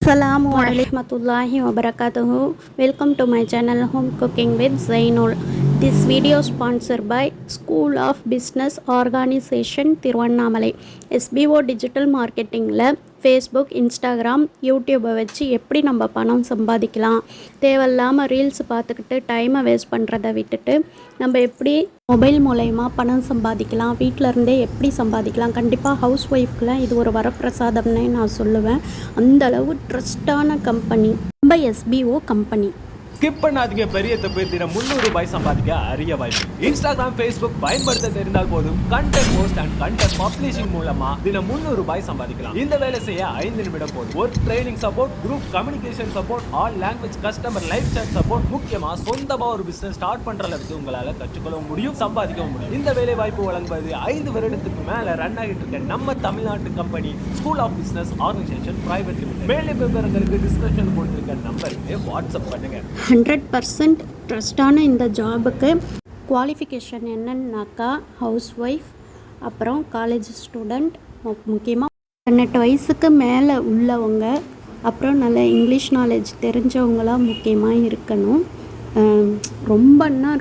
Assalamu warahmatullahi wabarakatuh. Welcome to my channel Home Cooking with Zainul. This video sponsored by School of Business Organization Tiruvannamala. SBO Digital Marketingல Facebook, Instagram, யூடியூப்பை வச்சு எப்படி நம்ம பணம் சம்பாதிக்கலாம், தேவையில்லாமல் ரீல்ஸ் பார்த்துக்கிட்டு டைமை வேஸ்ட் பண்ணுறதை விட்டுட்டு நம்ம எப்படி மொபைல் மூலயமா பணம் சம்பாதிக்கலாம், வீட்டில் இருந்தே எப்படி சம்பாதிக்கலாம். கண்டிப்பாக ஹவுஸ் ஒய்ஃப்க்குலாம் இது ஒரு வரப்பிரசாதம்னே நான் சொல்லுவேன். அந்தளவு ட்ரஸ்டான கம்பெனி நம்ம SBO கம்பெனி. ஸ்கிப் பண்ணாதீங்க, பெரிய தப்பு. தினம் 300 ரூபாய் சம்பாதிக்க அரிய வாய்ப்பு. இன்ஸ்டாகிராம், ஃபேஸ்புக் பயன்படுத்த தெரிந்தால் போதும் content post and content publishing மூலமா தினம் 300 ரூபாய் சம்பாதிக்கலாம். இந்த வேலை செய்ய 5 நிமிடம் போதும். Work training support, group communication support, all language customer live chat support, முக்கியமா சொந்தமா ஒரு பிசினஸ் ஸ்டார்ட் பண்ற அளவுக்கு உங்களால கற்றுக்கொள்ள முடியும், சம்பாதிக்கவும் முடியும். இந்த வேலை வாய்ப்பு வழங்குவது 5 வருடத்துக்கு மேல ரன் ஆகிட்டு இருக்க நம்ம தமிழ்நாட்டு company school of business organisation private limited. மேலும் விவரங்களுக்கு டிஸ்கிரிப்ஷன் கொடுத்திருக்க நம்பருக்கு வாட்ஸ்அப் பண்ணுங்க. 100% ட்ரஸ்டான இந்த ஜாபுக்கு குவாலிஃபிகேஷன் என்னன்னாக்கா ஹவுஸ் ஒய்ஃப், அப்புறம் காலேஜ் ஸ்டூடெண்ட், முக்கியமாக 18 வயசுக்கு மேலே உள்ளவங்க, அப்புறம் நல்ல இங்கிலீஷ் நாலேஜ் தெரிஞ்சவங்களாம் முக்கியமாக இருக்கணும்.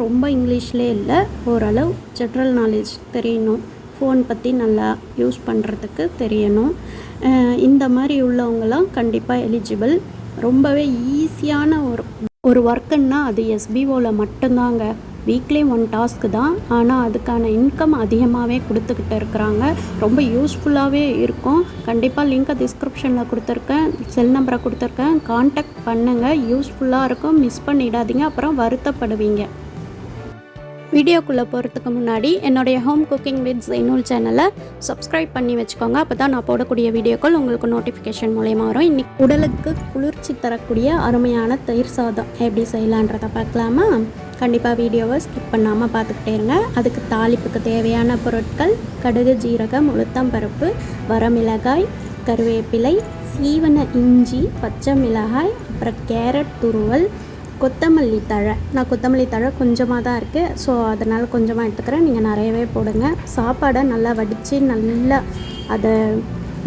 ரொம்ப இங்கிலீஷ்லே இல்லை, ஓரளவு ஜென்ரல் நாலேஜ் தெரியணும், ஃபோன் பற்றி நல்லா யூஸ் பண்ணுறதுக்கு தெரியணும். இந்த மாதிரி உள்ளவங்களாம் கண்டிப்பாக எலிஜிபிள். ரொம்பவே ஈஸியான ஒரு ஒர்க்குன்னா அது SBOவில் மட்டும்தாங்க. வீக்லி 1 டாஸ்க்கு தான், ஆனால் அதுக்கான இன்கம் அதிகமாகவே கொடுத்துக்கிட்டு இருக்கிறாங்க. ரொம்ப யூஸ்ஃபுல்லாகவே இருக்கும். கண்டிப்பாக லிங்க்கை டிஸ்கிரிப்ஷனில் கொடுத்துருக்கேன், செல் நம்பரை கொடுத்துருக்கேன், கான்டாக்ட் பண்ணுங்கள். யூஸ்ஃபுல்லாக இருக்கும், மிஸ் பண்ணிடாதீங்க, அப்புறம் வருத்தப்படுவீங்க. வீடியோக்குள்ளே போகிறதுக்கு முன்னாடி என்னுடைய ஹோம் குக்கிங் வித் ஜெய்னூல் சேனலை சப்ஸ்கிரைப் பண்ணி வச்சுக்கோங்க. அப்போ தான் நான் போடக்கூடிய வீடியோக்கள் உங்களுக்கு நோட்டிஃபிகேஷன் மூலயமா வரும். இன்றைக்கி உடலுக்கு குளிர்ச்சி தரக்கூடிய அருமையான தயிர் சாதம் எப்படி செய்யலான்றதை பார்க்கலாமா? கண்டிப்பாக வீடியோவை ஸ்கிப் பண்ணாமல் பார்த்துக்கிட்டே இருங்க. அதுக்கு தாளிப்புக்கு தேவையான பொருட்கள்: கடுகு, ஜீரகம், உளுத்தம்பருப்பு, வரமிளகாய், கருவேப்பிலை, சீவன இஞ்சி, பச்சை மிளகாய், அப்புறம் கேரட் துருவல், கொத்தமல்லி தழை. நான் கொத்தமல்லி தழை கொஞ்சமாக தான் இருக்குது, ஸோ அதனால் கொஞ்சமாக எடுத்துக்கிறேன். நீங்கள் நிறையவே போடுங்க. சாப்பாடை நல்லா வடித்து நல்லா அதை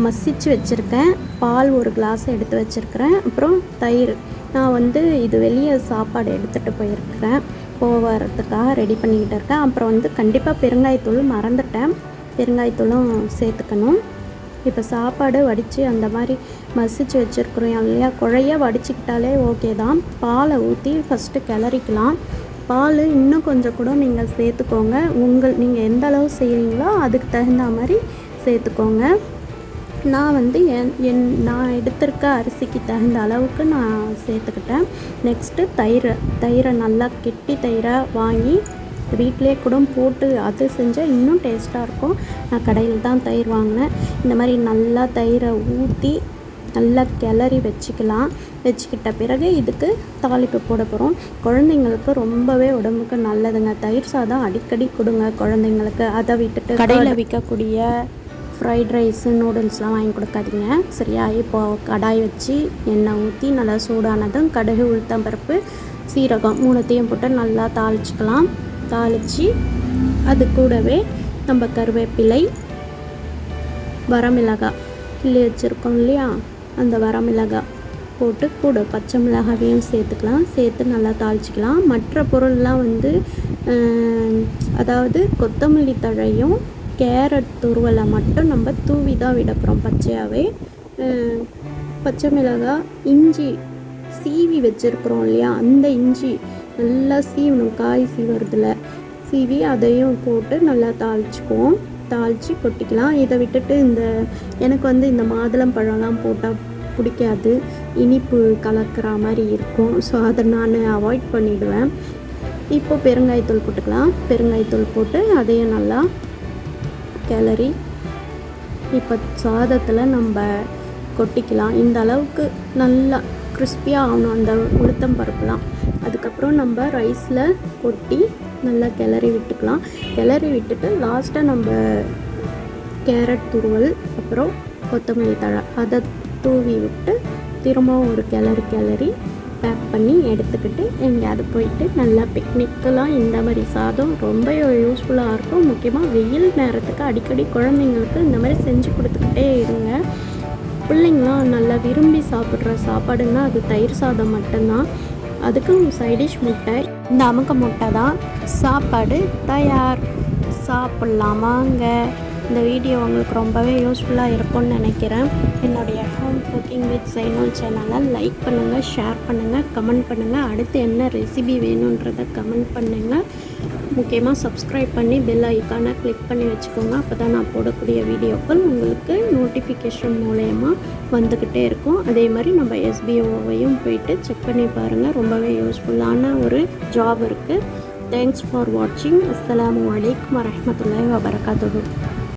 மசிச்சு வச்சுருக்கேன். பால் 1 கிளாஸ் எடுத்து வச்சுருக்கிறேன். அப்புறம் தயிர். நான் இது வெளியே சாப்பாடு எடுத்துகிட்டு போயிருக்கிறேன், போகிறதுக்காக ரெடி பண்ணிக்கிட்டு இருக்கேன். அப்புறம் கண்டிப்பாக பெருங்காயத்தூள் மறந்துட்டேன், பெருங்காயத்தூளும் சேர்த்துக்கணும். இப்போ சாப்பாடு வடித்து அந்த மாதிரி மசிச்சு வச்சுருக்குறோம் இல்லையா, குழையாக வடிச்சிக்கிட்டாலே ஓகே தான். பாலை ஊற்றி ஃபஸ்ட்டு கிளறிக்கலாம். பால் இன்னும் கொஞ்சம் கூட நீங்கள் சேர்த்துக்கோங்க. நீங்கள் எந்த அளவு செய்கிறீங்களோ அதுக்கு தகுந்த மாதிரி சேர்த்துக்கோங்க. நான் நான் எடுத்திருக்க அரிசிக்கு தகுந்த அளவுக்கு நான் சேர்த்துக்கிட்டேன். நெக்ஸ்ட்டு தயிரை நல்லா கெட்டி தயிராக வாங்கி வீட்டிலே கூட போட்டு அது செஞ்சால் இன்னும் டேஸ்ட்டாக இருக்கும். நான் கடையில் தான் தயிர் வாங்கினேன். இந்த மாதிரி நல்லா தயிரை ஊற்றி நல்லா கிளறி வச்சுக்கிட்ட பிறகு இதுக்கு தாளிப்பு போட போகிறோம். குழந்தைங்களுக்கு ரொம்பவே உடம்புக்கு நல்லதுங்க. தயிர் சாதம் அடிக்கடி கொடுங்க குழந்தைங்களுக்கு. அதை விட்டுட்டு கடையில் விற்கக்கூடிய ஃப்ரைட் ரைஸு, நூடுல்ஸ்லாம் வாங்கி கொடுக்காதீங்க, சரியா? இப்போது கடாய் வச்சு எண்ணெய் ஊற்றி நல்லா சூடானதும் கடுகு, உளுத்தம்பருப்பு, சீரகம் 3த்தையும் போட்டு நல்லா தாளிச்சிக்கலாம். தாளித்து அது கூடவே நம்ம கருவேப்பிலை, வரமிளகாய் கிள்ளி வச்சுருக்கோம் இல்லையா, அந்த வரமிளகாய் போட்டு கூட பச்சை மிளகாவையும் சேர்த்துக்கலாம். சேர்த்து நல்லா தாளிச்சிக்கலாம். மற்ற பொருள்லாம் அதாவது கொத்தமல்லி தழையும் கேரட் துருவலை மட்டும் நம்ம தூவி தான் விட போகிறோம் பச்சையாகவே. பச்சை மிளகாய், இஞ்சி சீவி வச்சுருக்குறோம் இல்லையா, அந்த இஞ்சி நல்லா சீவணும். காய் சீவுறதுல சீவி அதையும் போட்டு நல்லா தாளிச்சுக்குவோம். தாளித்து கொட்டிக்கலாம். இதை விட்டுட்டு எனக்கு இந்த மாதுளம் பழம்லாம் போட்டால் பிடிக்காது, இனிப்பு கலக்கிற மாதிரி இருக்கும். ஸோ அதை நான் அவாய்ட் பண்ணிவிடுவேன். இப்போது பெருங்காயத்தூள் போட்டுக்கலாம். பெருங்காயத்தூள் போட்டு அதையும் நல்லா கிளறி இப்போ சாதத்தில் நம்ம கொட்டிக்கலாம். இந்த அளவுக்கு நல்லா கிறிஸ்பியாக ஆகணும் அந்த உளுத்தம் பருப்புலாம். அதுக்கப்புறம் நம்ம ரைஸில் கொட்டி நல்லா கிளறி விட்டுக்கலாம். கிளறி விட்டுட்டு லாஸ்ட்டாக நம்ம கேரட் துருவல், அப்புறம் கொத்தமல்லி தழை அதை தூவி விட்டு திரும்பவும் ஒரு கிளறி பேக் பண்ணி எடுத்துக்கிட்டு எங்கேயாவது போயிட்டு நல்லா பிக்னிக்கெலாம் இந்த மாதிரி சாதம் ரொம்ப யூஸ்ஃபுல்லாக இருக்கும். முக்கியமாக வெயில் நேரத்துக்கு அடிக்கடி குழந்தைங்களுக்கு இந்த மாதிரி செஞ்சு கொடுத்துக்கிட்டே இருங்க. பிள்ளைங்களாம் நல்லா விரும்பி சாப்பிட்ற சாப்பாடுன்னா அது தயிர் சாதம் மட்டும்தான். அதுக்கும் சைடிஷ் முட்டை, இந்த அமுக்க முட்டை தான். சாப்பாடு தயார், சாப்பிட்லாம் வாங்க. இந்த வீடியோ உங்களுக்கு ரொம்பவே யூஸ்ஃபுல்லாக இருக்கும்னு நினைக்கிறேன். என்னுடைய ஹோம் குக்கிங் வித் சைனோல் சேனலை லைக் பண்ணுங்கள், ஷேர் பண்ணுங்கள், கமெண்ட் பண்ணுங்கள். அடுத்து என்ன ரெசிபி வேணுன்றதை கமெண்ட் பண்ணுங்கள். முக்கியமாக சப்ஸ்கிரைப் பண்ணி பெல் ஐக்கானை கிளிக் பண்ணி வச்சுக்கோங்க. அப்போ தான் நான் போடக்கூடிய வீடியோக்கள் உங்களுக்கு நோட்டிஃபிகேஷன் மூலயமா வந்துக்கிட்டே இருக்கும். அதே மாதிரி நம்ம SBOவையும் போயிட்டு செக் பண்ணி பாருங்கள். ரொம்பவே யூஸ்ஃபுல்லான ஒரு ஜாப் இருக்குது. தேங்க்ஸ் ஃபார் வாட்சிங். அஸ்ஸலாமு அலைக்கும் வரஹ்மத்துல்லாஹி வபரகாத்துஹு.